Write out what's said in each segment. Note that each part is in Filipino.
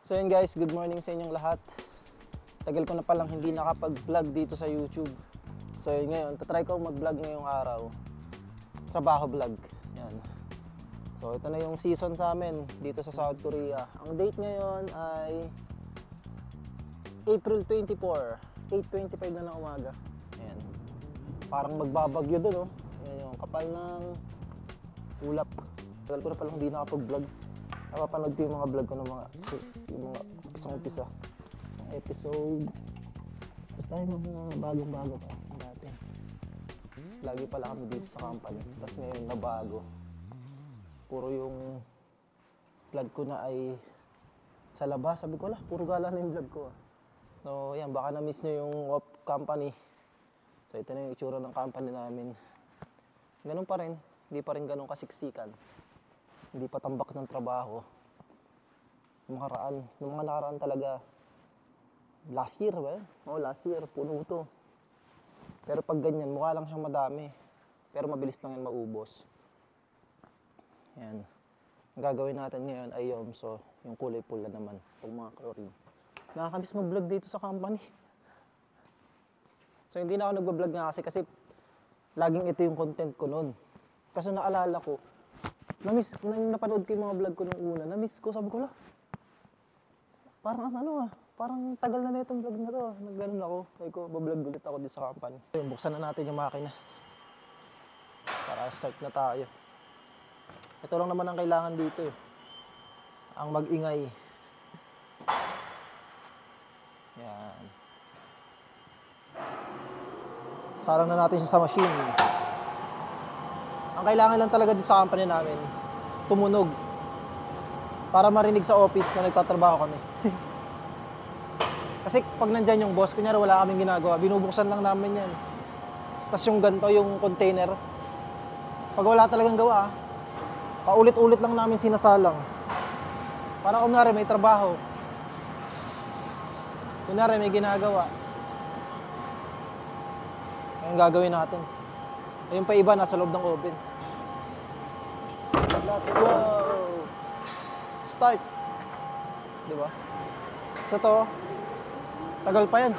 So yun guys, good morning sa inyong lahat. Tagal ko na palang hindi nakapag-vlog dito sa YouTube. So yun ngayon, tatry ko mag-vlog ngayong araw. Trabaho vlog. Yan. So ito na yung season sa amin dito sa South Korea. Ang date ngayon ay April 24, 8:25 na ng umaga. Ayan. Parang magbabagyo doon, oh. Ayan yung kapal ng ulap. Tagal ko na palang hindi nakapag-vlog. Napapanood ko yung mga vlog ko ng mga umpisa. Episode. Basta yung mga bagong-bago pa dati. Lagi pala kami dito sa company. Tapos ngayon nabago. Puro yung vlog ko na ay sa labas. Sabi ko, puro gala na yung vlog ko. So yan, baka na-miss nyo yung company. So ito na yung itsura ng company namin. Ganun pa rin. Hindi pa rin ganun kasiksikan. Hindi pa tambak ng trabaho. Nung mga nakaraan talaga, last year ba? Last year, puno to. Pero pag ganyan, mukha lang siyang madami. Pero mabilis lang yan maubos. Yan. Ang gagawin natin ngayon ay yomso, yung kulay pula naman, itong mga chlorine. Nakakamiss mag-vlog dito sa company. So hindi na ako nagbablog nga kasi laging ito yung content ko noon. Kasi naalala ko, nung napanood ko yung mga vlog ko nung una, na-miss ko, sabi ko parang parang tagal na itong vlog na to. Nagganon ako, sabi ko, bablog ulit ako dito sa company. Buksan na natin yung makina. Para start na tayo. Ito lang naman ang kailangan dito eh. Ang mag-ingay. Yan. Sarang na natin siya sa machine. Ang kailangan lang talaga dito sa company namin, tumunog. Para marinig sa office na nagtatrabaho kami. Kasi pag nandyan yung boss, kunyari wala kaming ginagawa, binubuksan lang namin yan. Tapos yung ganito, yung container, pag wala talagang gawa, paulit-ulit lang namin sinasalang. Para kunyari may trabaho. Kunyari may ginagawa. Yung gagawin natin. Yung pa iba, nasa loob ng oven. Let's go! Start! Diba? So to, tagal pa yan.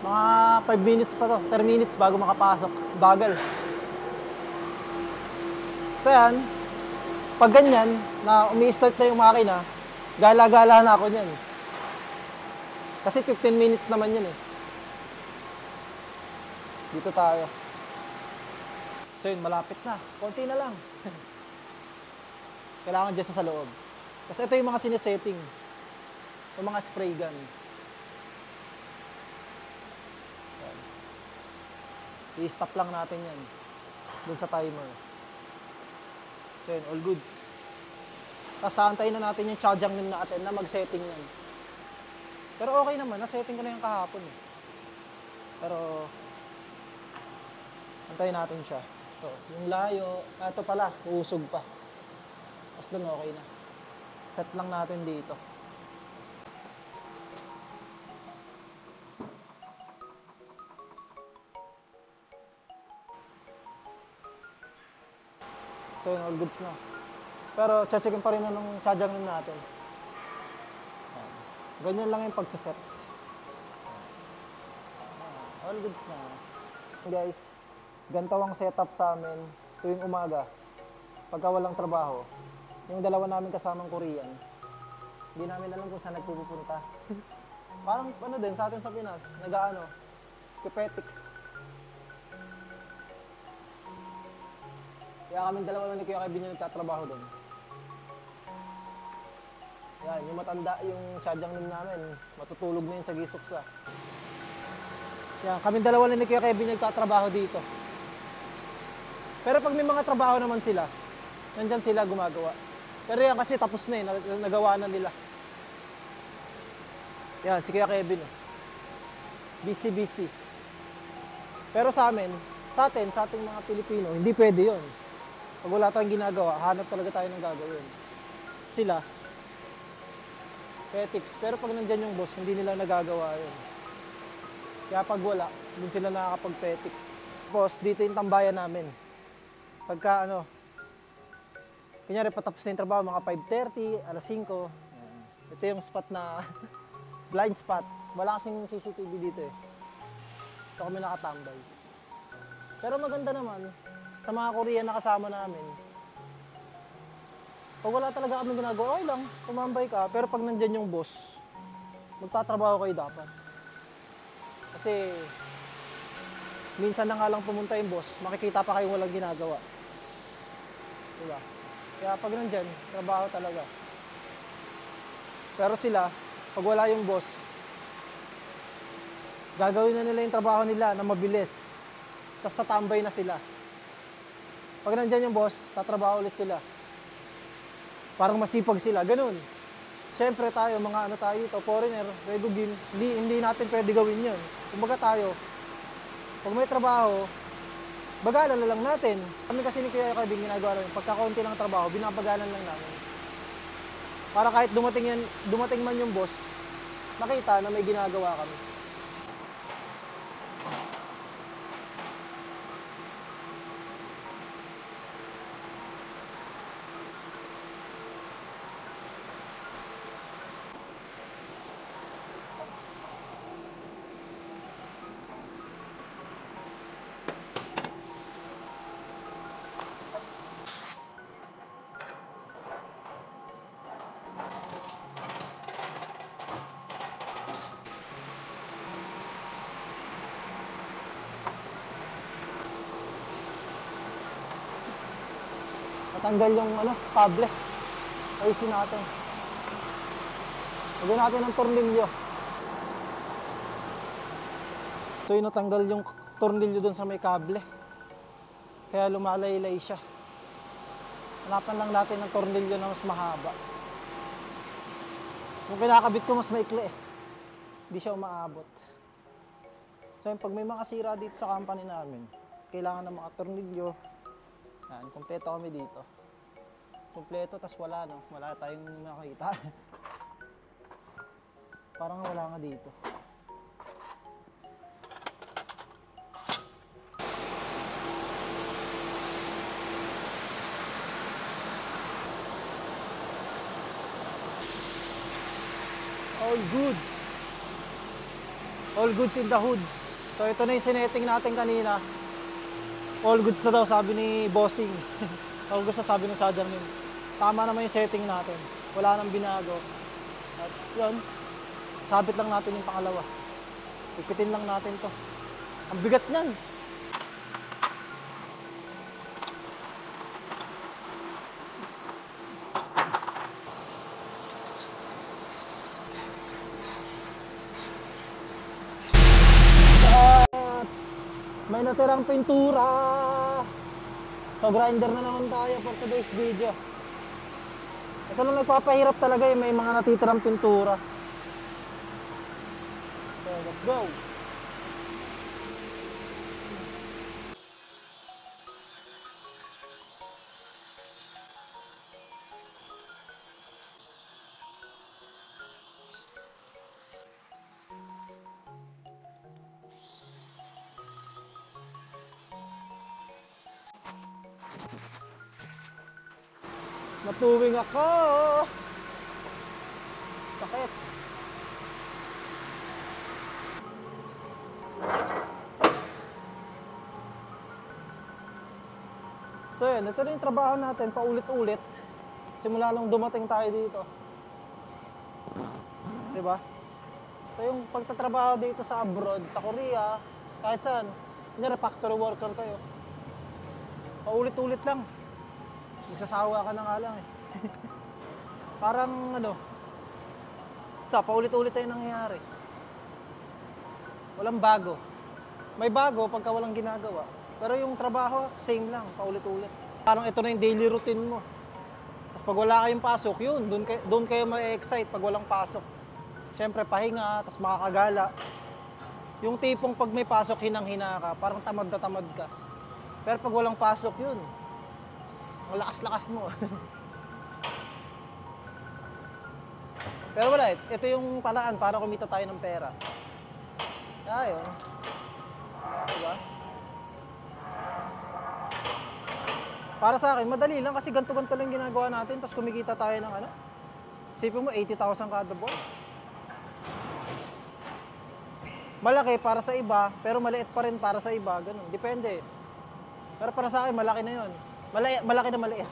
Mga 5 minutes pa to, 10 minutes bago makapasok. Bagal. So yan, pag ganyan, na umi-start na yung makina, gala-gala na ako niyan. Kasi 15 minutes naman yan eh. Dito tayo. So yun, malapit na. Konti na lang. Kailangan dyan sa loob. Kasi ito yung mga sinesetting. Yung mga spray gun. I-stop lang natin yan. Dun sa timer. So yun, all goods. Tapos aantayin na natin yung charging natin na mag-setting yan. Pero okay naman, na-setting ko na yung kahapon. Pero antayin natin siya. So, yung layo, ito pala, uusog pa. Tapos doon okay na. Set lang natin dito. So yun, all goods na. Pero checkin pa rin na nung charging natin. Ganyan lang yung pagsaset. All goods na. Guys, ganito ang setup sa amin tuwing umaga. Pagka walang trabaho, yung dalawa namin kasamang Korean, hindi namin alam kung saan nagpupunta. Parang din, sa atin sa Pinas, pipetics. Kaya kaming dalawa lang ni Kuya Kevin yung nagtatrabaho doon. Yan, yung matanda, yung sadyang namin, matutulog na yun sa gisuksa. Yan, kaming dalawa lang ni Kuya Kevin yung nagtatrabaho dito. Pero pag may mga trabaho naman sila, nandyan sila gumagawa. Pero yan kasi tapos na nagawa na nila. Yan, si Kuya Kevin. Busy. Pero sa amin, sa ating mga Pilipino, hindi pwede yun. Pag wala tayong ginagawa, hanap talaga tayo ng gagawin. Sila, petics. Pero pag nandyan yung boss, hindi nila nagagawa yun. Kaya pag wala, dun sila nakakapag-petics. Boss, dito yung tambayan namin. Pagka Kunyari patapos na yung trabaho, mga 5:30, alas 5. Yan. Ito yung spot na blind spot. Wala kasing CCTV dito eh. Ito kami nakatambay. Pero maganda naman, sa mga Korean na kasama namin, pag wala talaga kami ginagawa, okay lang, tumambay ka. Pero pag nandyan yung boss, magtatrabaho kayo dapat. Kasi minsan na nga lang pumunta yung boss, makikita pa kayong walang ginagawa. Diba? Kaya pag nandyan, trabaho talaga. Pero sila, pag wala yung boss, gagawin na nila yung trabaho nila na mabilis. Tapos tatambay na sila. Pag nandyan yung boss, tatrabaho ulit sila. Parang masipag sila, ganun. Siyempre tayo, mga ano tayo dito, foreigner, redugin, hindi natin pwede gawin yun. Kumbaga tayo, pag may trabaho, bagalan na lang natin. Kami kasi ni Kuya Kevin ginagawa namin, pagkakaunti ng trabaho, binabagalan lang namin. Para kahit dumating man yung boss, makita na may ginagawa kami. Matanggal yung kable. Ayusin natin. Lagyan natin ng tornilyo. So yun, natanggal yung tornilyo dun sa may kable. Kaya lumalaylay siya. Hanapan lang natin ng tornilyo na mas mahaba. Yung kinakabit ko mas maikli eh. Hindi siya umaabot. So yun, pag may makasira dito sa company namin, kailangan ng mga tornilyo. Yan, kompleto kami dito. Kompleto, tas wala, no? Wala tayong makita. Parang wala nga dito. All goods. All goods in the hoods. So ito na yung sinetting natin kanina. All goods na daw, sabi ni Bossing. All goods na sabi ng Sadarmin. Tama naman yung setting natin. Wala nang binago. At yun, sabit lang natin yung pangalawa. Ipitin lang natin to. Ang bigat niyan. May natirang pintura. So grinder na naman tayo for today's video. Ito na nagpapahirap talaga yung may mga natitirang pintura. So let's go. Matuwing ako. Sakit. So yun, ito na yung trabaho natin paulit-ulit. Simula nung dumating tayo dito. Diba? So yung pagtatrabaho dito sa abroad, sa Korea, kahit saan, kunyari factory worker kayo. Paulit-ulit lang. Magsasawa ka na nga lang eh. Parang paulit-ulit tayo nangyayari. Walang bago. May bago pagka walang ginagawa. Pero yung trabaho, same lang, paulit-ulit. Parang ito na yung daily routine mo. Tapos pag wala kayong pasok, yun, doon kayo ma-excite pag walang pasok. Siyempre, pahinga, tapos makakagala. Yung tipong pag may pasok, hinang-hina ka, parang tamad na tamad ka. Pero pag walang pasok, yun, ang lakas-lakas mo. Pero wala, ito yung paraan para kumita tayo ng pera. Ayun. Diba? Para sa akin, madali lang kasi ganto-ganto lang ginagawa natin tapos kumikita tayo ng ano. Isipin mo, 80,000 kada buwan. Malaki para sa iba, pero maliit pa rin para sa iba, ganun. Depende. Pero para sa akin, malaki na yun. Malaki na maliit.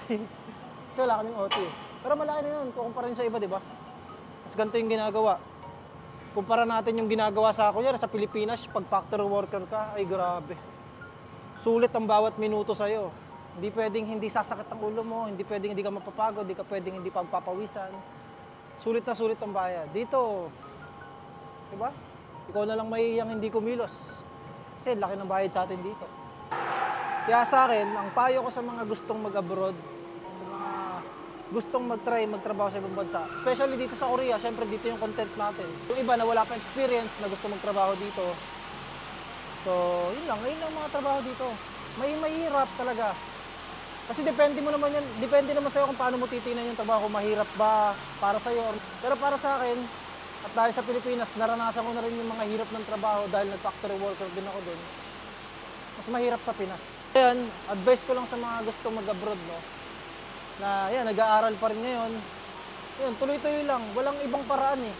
So, wala kaming OT. Pero malaki na yun, kukumpara rin sa iba, di ba? Tapos ganito yung ginagawa. Kumpara natin yung ginagawa sa kunyari sa Pilipinas, pag factory worker ka, ay grabe. Sulit ang bawat minuto sa'yo. Hindi pwedeng hindi sasakit ang ulo mo, hindi pwedeng hindi ka mapapagod, hindi ka pwedeng hindi pagpapawisan. Sulit na sulit ang bayad. Dito, di ba? Ikaw na lang mahihiyang hindi kumilos. Kasi laki ng bayad sa atin dito. Kaya sa akin, ang payo ko sa mga gustong mag-abroad, sa mga gustong magtrabaho sa ibang bansa, especially dito sa Korea, syempre dito yung content natin. Yung iba na wala pa experience na gusto magtrabaho dito. So, yun lang mga trabaho dito. Mahirap talaga. Kasi depende naman sa'yo kung paano mo titingnan yung trabaho, kung mahirap ba para sa'yo. Pero para sa akin, at dahil sa Pilipinas, naranasan ko na rin yung mga hirap ng trabaho dahil nag-factory worker din ako doon. Mas mahirap sa Pinas. Ayan, advice ko lang sa mga gusto mag-abroad, no? Na yan, nag-aaral pa rin ngayon. Yun, tuloy-tuloy lang. Walang ibang paraan eh.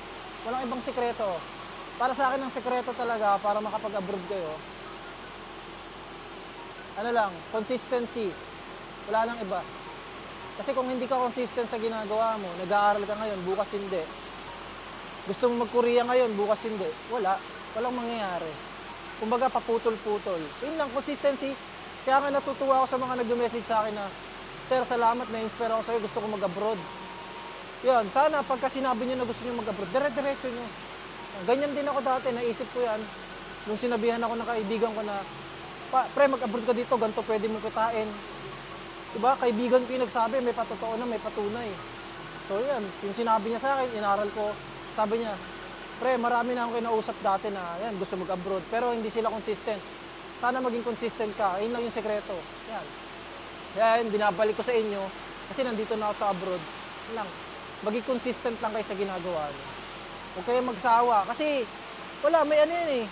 Walang ibang sikreto. Para sa akin, ang sikreto talaga para makapag-abroad kayo, ano lang, consistency. Wala nang iba. Kasi kung hindi ka consistent sa ginagawa mo, nag-aaral ka ngayon, bukas hindi. Gusto mo mag-Korea ngayon, bukas hindi. Walang mangyayari. Kumbaga, paputol-putol. Yun lang, consistency. Kaya nga natutuwa ako sa mga nag-message sa akin na, Sir, salamat, na-inspire ako sa'yo, gusto ko mag-abroad. Yun, sana pagka sinabi nyo na gusto nyo mag-abroad, dire-diretso nyo. Ganyan din ako dati, naisip ko yan. Nung sinabihan ako ng kaibigan ko na, pre, mag-abroad ka dito, ganito pwede mo kitain. Diba? Kaibigan ko yung nagsabi, may patotoo na, may patunay. So yan, yung sinabi niya sa akin, inaral ko, sabi niya, pre, marami na akong kinausap dati na, yan, gusto mag-abroad, pero hindi sila consistent. Sana maging consistent ka, yun lang yung sekreto. Yan. Yan, binabalik ko sa inyo, kasi nandito na ako sa abroad. Yan lang, maging consistent lang kayo sa ginagawa niyo. Huwag kayong magsawa, kasi, wala, may ano yan eh.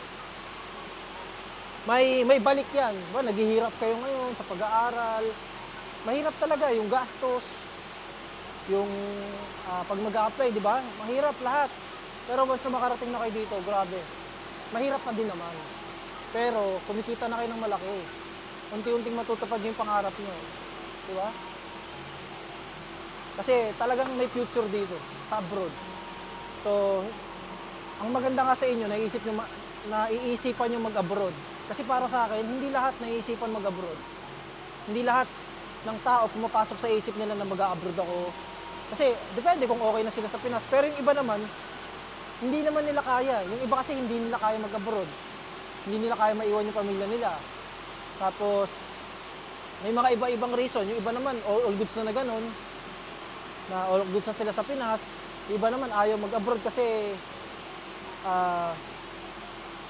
May balik yan. Diba? Naghihirap kayo ngayon sa pag-aaral. Mahirap talaga yung gastos. Yung pag mag-a-apply, di ba? Mahirap lahat. Pero once na makarating na kayo dito, grabe. Mahirap pa din naman. Pero kumikita na kayo ng malaki. Unti-unting matutupad yung pangarap nyo. Di ba? Kasi talagang may future dito, sa abroad. So, ang maganda nga sa inyo, naiisipan nyo mag-abroad. Kasi para sa akin, hindi lahat naiisipan mag-abroad. Hindi lahat ng tao pumapasok sa isip nila na mag-a-abroad ako. Kasi depende kung okay na sila sa Pinas. Pero yung iba naman, hindi naman nila kaya. Yung iba kasi hindi nila kaya mag-abroad. Hindi nila kaya maiwan yung pamilya nila. Tapos, may mga iba-ibang reason. Yung iba naman, all goods na ganun. Na all goods na sila sa Pinas. Yung iba naman, ayaw mag-abroad kasi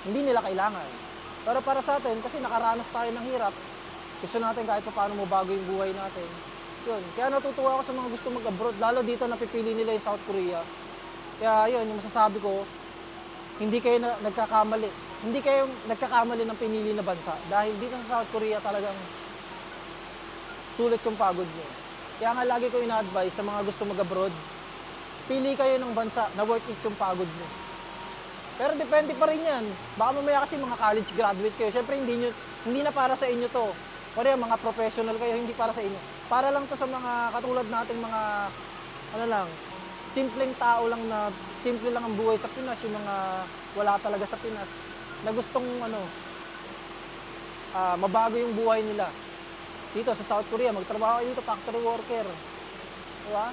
hindi nila kailangan. Pero para sa atin, kasi nakaranas tayo ng hirap, gusto natin kahit pa paano mabago yung buhay natin. Yun. Kaya natutuwa ako sa mga gusto mag-abroad, lalo dito napipili nila yung South Korea. Kaya yun, yung masasabi ko, hindi kayo nagkakamali. Hindi kayo nagkakamali ng pinili na bansa. Dahil dito sa South Korea talagang sulit yung pagod nyo. Kaya nga lagi ko ina-advise sa mga gusto mag-abroad, pili kayo ng bansa na worth it yung pagod nyo. Pero depende pa rin yan. Baka mamaya kasi mga college graduate kayo. Siyempre hindi na para sa inyo to. Kaya mga professional kayo, hindi para sa inyo. Para lang to sa mga katulad nating mga, simpleng tao lang na, simple lang ang buhay sa Pinas, yung mga wala talaga sa Pinas, na gustong, mabago yung buhay nila. Dito sa South Korea, magtrabaho kayo dito, factory worker. Diba?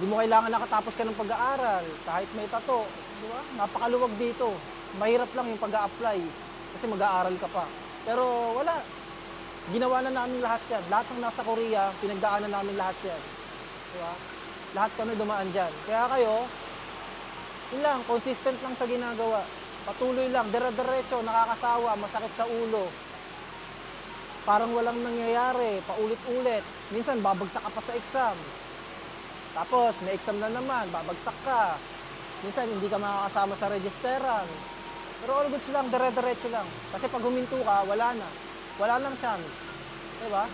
Hindi mo kailangan nakatapos ka ng pag-aaral, kahit may tato. Diba? Napakaluwag dito. Mahirap lang yung pag-a-apply, kasi mag-aaral ka pa. Pero wala. Ginawa na namin lahat yan. Lahat ng nasa Korea, pinagdaanan namin lahat yan. Diba? Lahat kami dumaan dyan. Kaya kayo, yun lang, consistent lang sa ginagawa. Patuloy lang, dire-diretso, nakakasawa, masakit sa ulo. Parang walang nangyayari, paulit-ulit. Minsan, babagsak ka pa sa exam. Tapos, may exam na naman, babagsak ka. Minsan, hindi ka makakasama sa registeran. Pero all goods lang, dire-diretso lang. Kasi pag huminto ka, wala na. Wala nang chance. Diba?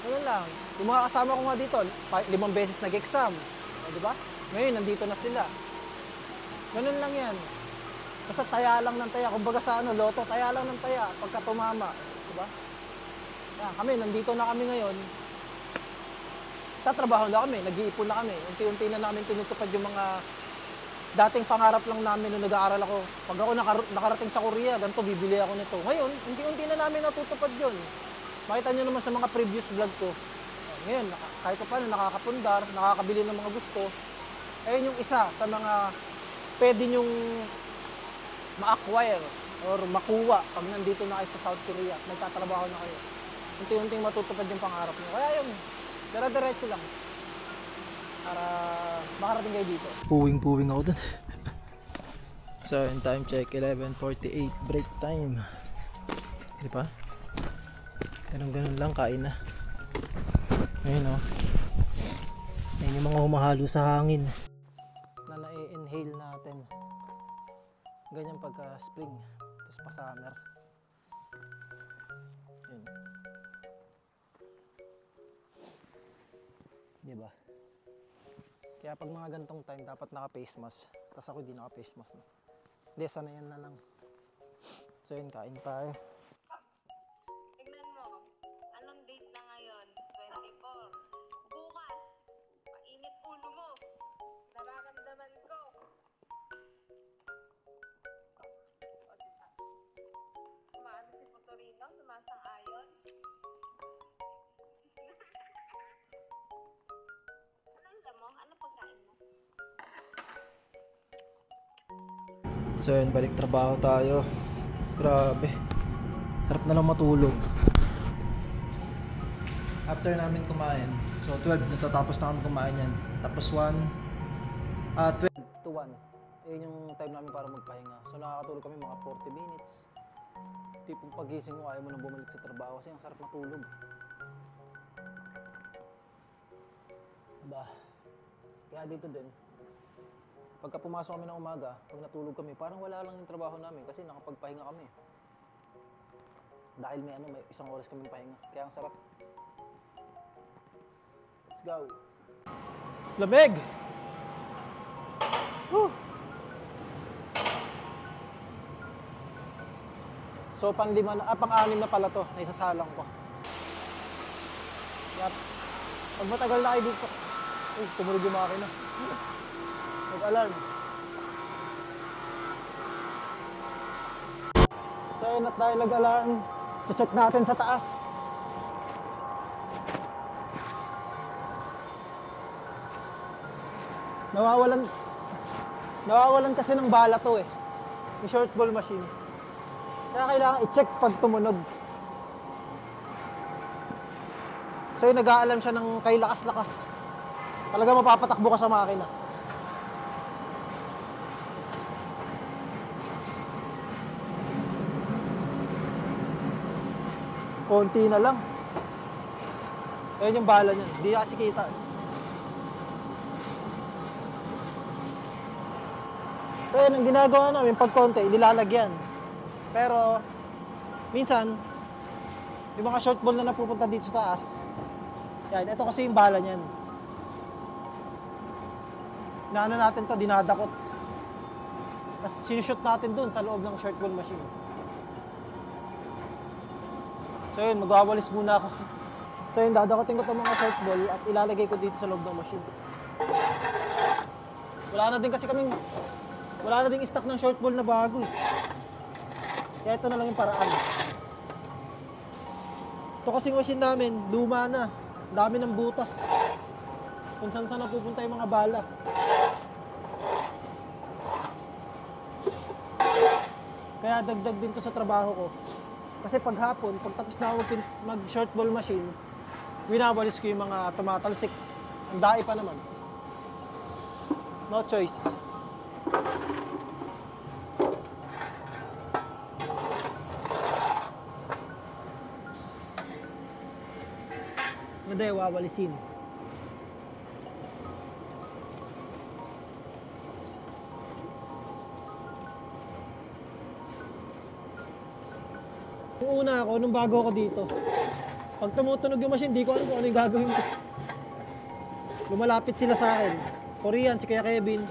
Ganun lang. Yung mga kasama ko nga dito, 5 beses nag-exam. O, di ba? Ngayon, nandito na sila. Ganun lang yan. Basta taya lang ng taya. Kumbaga sa ano, loto, taya lang ng taya pagka tumama. Di ba? Yan, kami, nandito na kami ngayon. Tatrabaho na kami, nag-iipon na kami. Unti-unti na namin tinutupad yung mga dating pangarap lang namin nung nag-aaral ako. Pag ako nakarating sa Korea, ganito, bibili ako nito. Ngayon, unti-unti na namin natutupad yun. Makita nyo naman sa mga previous vlog ko. Ngayon, kahit pa paano, nakakapundar, nakakabili ng mga gusto. Ayun yung isa sa mga pwede nyong ma-acquire or makuha pag nandito na kayo sa South Korea. Nagtatrabaho na kayo. Unti-unting matutupad yung pangarap nyo. Kaya yun, dire-diretso lang. Para makarating kayo dito. Puwing-puwing ako dun. So, in time check, 11:48, break time. Di ba? Ganun-ganun lang, kain na. Ayun o. Ayun yung mga humahalo sa hangin na na-inhale natin. Ganyan pagka spring, tapos pa summer. Yun. Diba? Kaya pag mga gantong time, dapat naka-face mask. Tapos ako di naka-face mask na. Hindi, sanayan na lang. So yun, kain tayo. Tignan mo, anong date na ngayon? 24. Bukas, mainit ulo mo. Nararamdaman ko. O, diba? Kumaano si Putorino, sumasang-ayon. Anong mo? Ano pagkain mo? So yun, balik trabaho tayo. Grabe. Sarap na lang matulog. After namin kumain, so 12, natatapos na kami kumain yan. Tapos 12 to 1. Yun yung time namin para magpahinga. So nakakatulog kami mga 40 minutes. Tipong pagising mo, ayaw mo nang bumalik sa trabaho kasi ang sarap matulog. Diba? Kaya dito din, pagka pumasok kami ng umaga, pag natulog kami, parang wala lang yung trabaho namin kasi nakapagpahinga kami. Dahil may isang oras kami pahinga. Kaya ang sarap. Let's go. Lamig! Woo! So pang-6 na pala to, na isasalang ko. Yep. Pag matagal na kayo dito sa... Uy, tumunog yung makina. Mag-alarm. So yun, at dahil nag-alarm, check natin sa taas. Nawawalan kasi ng bala to eh. Yung short ball machine. Kaya kailangan i-check pag tumunog. So yun, nag-aalarm siya ng kay lakas-lakas. Talaga mapapatakbo ka sa makina. Konti na lang. Ayun yung bala niyan. Hindi kasi kita. So yun, ang ginagawa namin pag konti, nilalagyan. Pero, minsan, yung mga short ball na napupunta dito sa taas, yan, ito kasi yung bala niyan. Inaano natin to, dinadakot. Tapos sinushoot natin dun sa loob ng short ball machine. So yun, magwawalis muna ako. So yun, dadakotin ko itong mga short ball at ilalagay ko dito sa loob ng machine. Wala na ding stock ng short ball na bago eh. Kaya ito na lang yung paraan. Ito kasing machine namin, luma na. Dami ng butas. Kung saan napupunta yung mga bala. Kaya dagdag din to sa trabaho ko. Kasi pag hapon, pag tapos na ako mag short ball machine, winawalis ko yung mga tumatalsik. Ang dae pa naman. No choice. Hindi, wawalisin. Nung una ako, nung bago ako dito, Pag tumutunog yung machine, di ko alam kung ano yung gagawin ko. Lumalapit sila sa akin. Korean, si Kuya Kevin.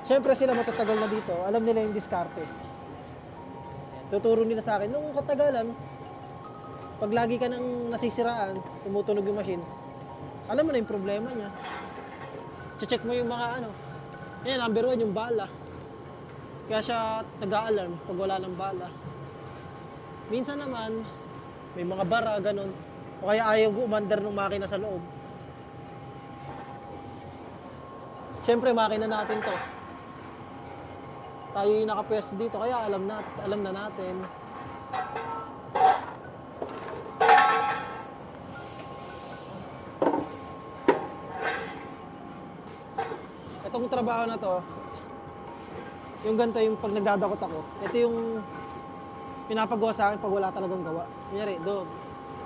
Siyempre sila matatagal na dito. Alam nila yung diskarte. Ayan, tuturo nila sa akin. Nung katagalan, pag lagi ka nang nasisiraan, tumutunog yung machine, alam mo na yung problema niya. Check mo yung mga ano. Yan, number 1 yung bala. Kaya siya nag-a-alarm pag wala ng bala. Minsan naman, may mga bara, ganun. O kaya ayaw umandar ng makina sa loob. Siyempre, makina natin to. Tayo yung nakapwesto dito, kaya alam na natin. Itong trabaho na to, yung ganito yung pag nagdadakot ako, ito yung pinapagawa sa akin pag wala talagang gawa. Kunyari,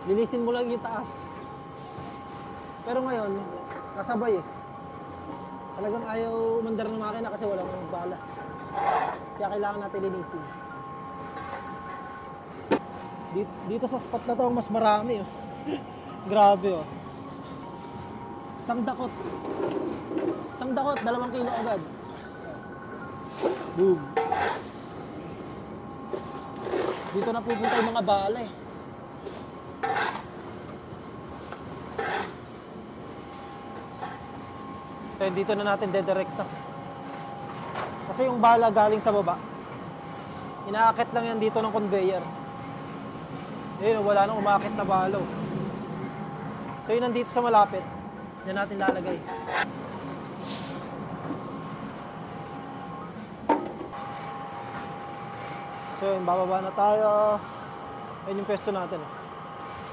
linisin mo lang yung taas. Pero ngayon, kasabay eh. Talagang ayaw umandar ng makina kasi walang bala. Kaya kailangan natin linisin. Dito sa spot na to, mas marami oh. Grabe oh. Isang dakot, 2 kilo agad. Boom. Dito na pupunta yung mga bala eh. Kaya dito na natin dedirekta. Kasi yung bala galing sa baba, inaakit lang yan dito ng conveyor. Ayun, wala nang umakit na balo. So yun nandito sa malapit, yan natin lalagay. So yun, bababa na tayo. Ayun yung pwesto natin.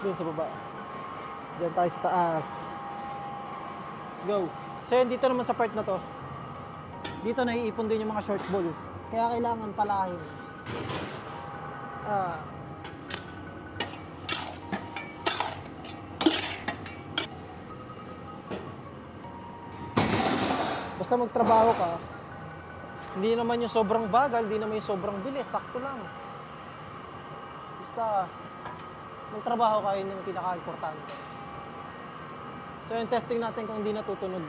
Doon sa baba. Diyan tayo sa taas. Let's go. So yun, dito naman sa part na to, dito naiipon din yung mga short ball. Kaya kailangan palahin. Basta magtrabaho ka, hindi naman yung sobrang bagal, hindi naman yung sobrang bilis, sakto lang. Basta magtrabaho ka, yun yung pinaka-importante. So yung testing natin kung hindi natutunog.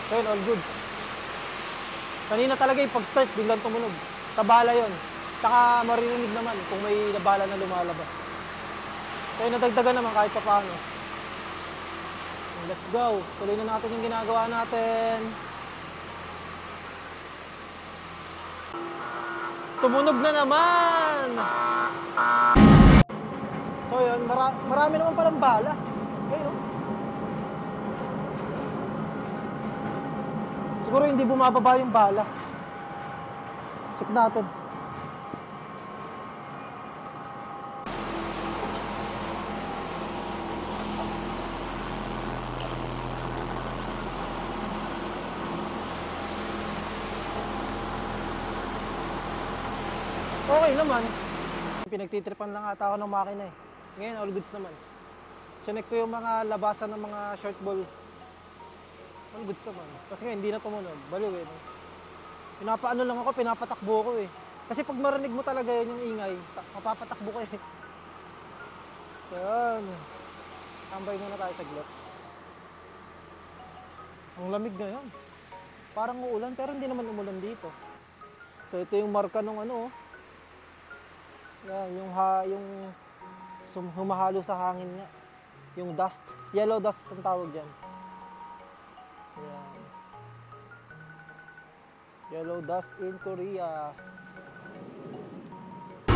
So yun, all goods. Kanina talaga yung pag-start, biglang tumunog. Tabala yun. Tsaka marinig naman kung may nabala na lumalabas. So yun, nadagdagan naman kahit pa paano. Let's go. Tuloy na natin yung ginagawa natin. Tumunog na naman! So yun, marami naman palang bala. Okay, no? Siguro hindi bumababa yung bala. Check natin. Okay naman. Pinagtitripan lang ata ako ng makina eh. Ngayon, all goods naman. Chinek ko yung mga labasan ng mga short ball. All goods naman. Kasi ngayon, hindi na tumunog. Baliw eh. Pinapaano lang ako, pinapatakbo ko eh. Kasi pag marinig mo talaga yun yung ingay, mapapatakbo ko eh. So yun. Tambay muna tayo saglit. Ang lamig ngayon. Parang uulan pero hindi naman umulan dito. So ito yung marka ng ano oh. Yan, yung humahalo sa hangin nga. Yung dust, yellow dust ang tawag dyan. Yan. Yellow dust in Korea.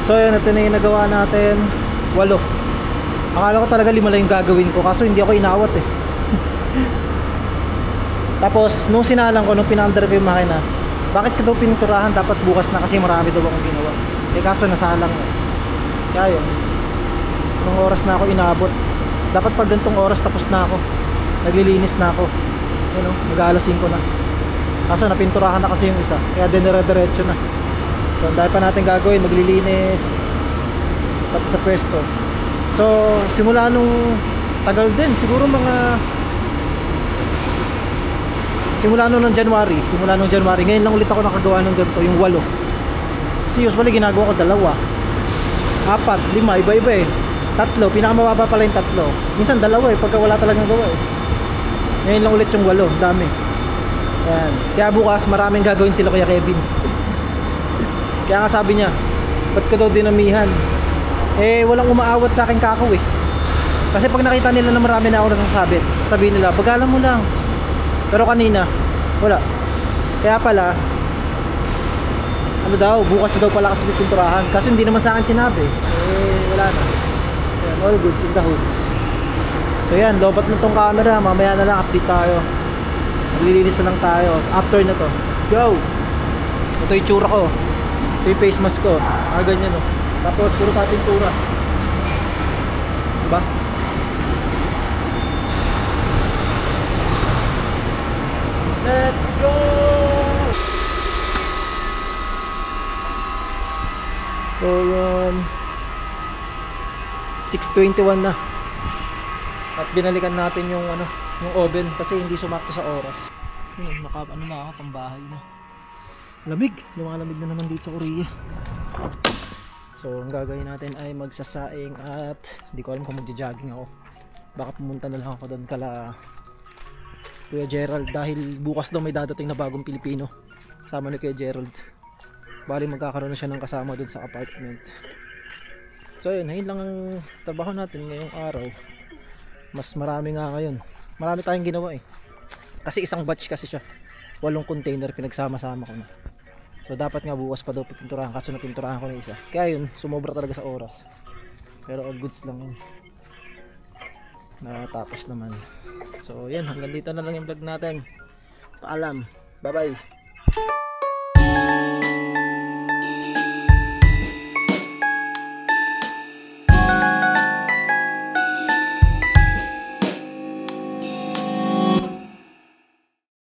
So yan, ito na yung nagawa natin. 8. Akala ko talaga 5 lang yung gagawin ko, kaso hindi ako inawat eh. Tapos, nung sinalang ko, nung pinaandar ko yung makina, bakit ka daw pininturahan? Dapat bukas na kasi marami daw akong ginawa. Eh kaso nasalang na. Kaya yun. Anong oras na ako inabot? Dapat pag gantong oras tapos na ako. Naglilinis na ako. Yun o, mag-aalas 5 na. Kaso napinturahan na kasi yung isa. Kaya dinire-diretso na. So dahil pa natin gagawin, maglilinis pati sa pwesto. So simula nung tagal din, siguro mga Simula nung January. Ngayon lang ulit ako nakagawa ng ganito, yung 8. Kasi usually ginagawa ko 2, 4, 5, iba-iba eh. 3, pinakamababa pala yung 3. Minsan 2 eh, pagka wala talagang gawa eh. Ngayon lang ulit yung 8, dami. Ayan. Kaya bukas maraming gagawin sila Kuya Kevin. Kaya nga sabi niya, ba't ko daw dinamihan? Eh walang umaawat sa akin kako eh. Kasi pag nakita nila na marami na ako nasasabit, sabihin nila, bagalan mo lang. Pero kanina, wala. Kaya pala, ano daw, bukas na daw pala kasi pinturahan. Kasi hindi naman sa akin sinabi. Eh wala na. Ayan, all goods in the hoods. So yan, lobat na tong camera. Mamaya na lang, update tayo. Maglilinis na lang tayo. After na to, let's go. Ito yung tsura ko. Ito yung face mask ko. Ganyan oh. Tapos puro tayo pintura. Diba? Let's go! So yun, 6:21 na. At binalikan natin yung yung oven kasi hindi sumakto sa oras. Ano na ako, pambahay na. Lamig, lumalamig na naman dito sa Korea. So ang gagawin natin ay magsasaing at hindi ko alam kung magja-jogging ako. Baka pumunta na lang ako doon kala Kuya Gerald dahil bukas daw may dadating na bagong Pilipino kasama ni Kuya Gerald. Bali magkakaroon na siya ng kasama doon sa apartment. So yun, ayun lang ang trabaho natin ngayong araw. Mas marami nga ngayon. Marami tayong ginawa eh. Kasi isang batch kasi siya. 8 container pinagsama-sama ko na. So dapat nga bukas pa daw pipinturahan, kaso napinturahan ko na isa. Kaya yun, sumobra talaga sa oras. Pero all goods lang yun. Natapos naman. So yan, hanggang dito na lang yung vlog natin. Paalam. Bye bye.